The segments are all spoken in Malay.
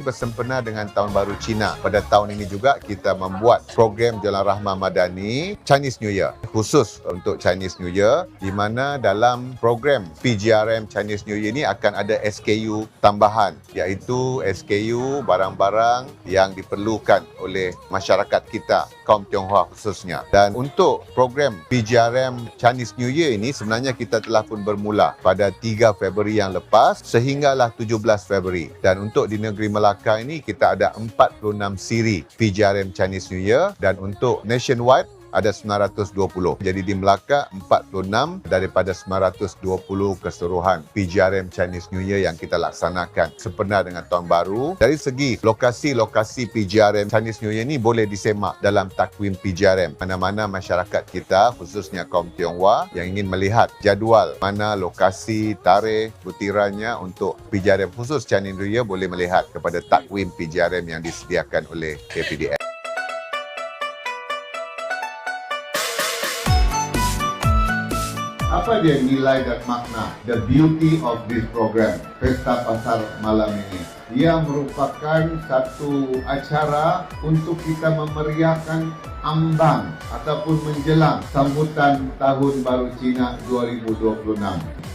bersempena dengan Tahun Baru Cina. Pada tahun ini juga kita membuat program Jalan Rahmah Madani Chinese New Year, khusus untuk Chinese New Year, di mana dalam program PGRM Chinese New Year ini akan ada SKU tambahan, iaitu SKU barang-barang yang diperlukan oleh masyarakat kita, kaum Tionghoa khususnya. Dan untuk program PGRM Chinese New Year ini sebenarnya kita telah pun bermula pada 3 Februari yang lepas sehinggalah 17 Februari. Dan untuk di negeri Melaka ini kita ada 46 siri PGRM Chinese New Year, dan untuk nationwide ada 920. Jadi di Melaka 46 daripada 920 keseluruhan PGRM Chinese New Year yang kita laksanakan sempena dengan Tahun Baru. Dari segi lokasi-lokasi PGRM Chinese New Year ini boleh disemak dalam takwim PGRM. Mana-mana masyarakat kita, khususnya kaum Tionghoa yang ingin melihat jadual mana lokasi, tarikh, butirannya untuk PGRM khusus Chinese New Year, boleh melihat kepada takwim PGRM yang disediakan oleh KPDM. Apa dia nilai dan makna, the beauty of this program, Pesta Pasar malam ini? Ia merupakan satu acara untuk kita memeriahkan ambang ataupun menjelang sambutan Tahun Baru Cina 2026.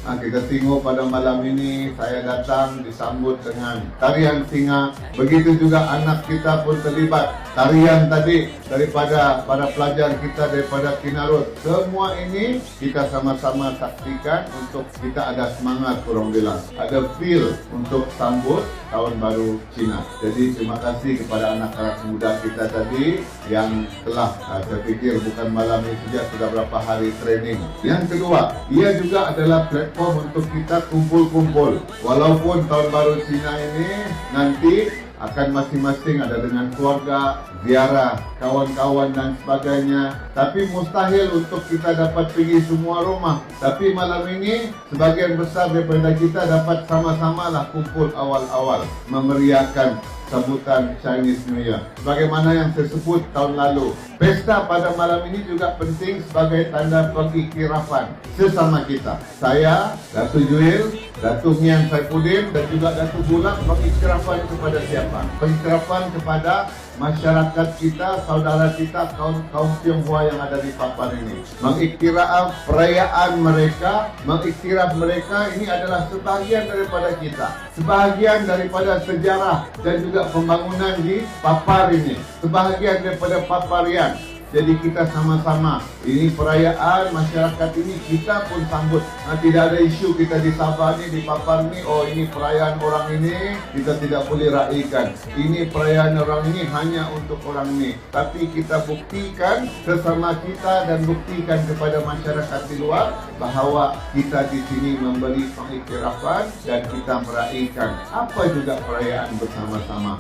Kita tengok pada malam ini saya datang disambut dengan tarian singa. Begitu juga anak kita pun terlibat. Tarian tadi daripada para pelajar kita daripada Kinarut. Semua ini kita sama-sama saksikan untuk kita ada semangat, kurang bilang. Ada feel untuk sambut Tahun Baru Cina. Jadi terima kasih kepada anak-anak muda kita tadi yang telah, saya fikir bukan malam ini saja, sudah berapa hari training. Yang kedua, ia juga adalah platform untuk kita kumpul-kumpul. Walaupun Tahun Baru Cina ini nanti akan masing-masing ada dengan keluarga, ziarah, kawan-kawan dan sebagainya. Tapi mustahil untuk kita dapat pergi semua rumah. Tapi malam ini sebagian besar daripada kita dapat sama-sama lah kumpul awal-awal memeriahkan sambutan Chinese New Year. Sebagaimana yang saya sebut tahun lalu, pesta pada malam ini juga penting sebagai tanda pengiktirafan sesama kita. Saya, Datuk Juil, Datuk Mian Saifuddin dan juga Datuk Bulat pengiktirafan kepada siapa? Pengiktirafan kepada masyarakat kita, saudara kita, kaum Tionghoa yang ada di papan ini. Mengiktiraf perayaan mereka, mengiktiraf mereka ini adalah sebahagian daripada kita, sebahagian daripada sejarah dan juga pembangunan di papar ini, sebahagian daripada paparian. Jadi kita sama-sama, ini perayaan masyarakat ini kita pun sambut. Tidak ada isu kita di Sabah ni, di Papar ni, oh ini perayaan orang ini, kita tidak boleh raikan. Ini perayaan orang ini hanya untuk orang ini. Tapi kita buktikan sesama kita dan buktikan kepada masyarakat di luar bahawa kita di sini memberi pengiktirafan dan kita meraihkan apa juga perayaan bersama-sama.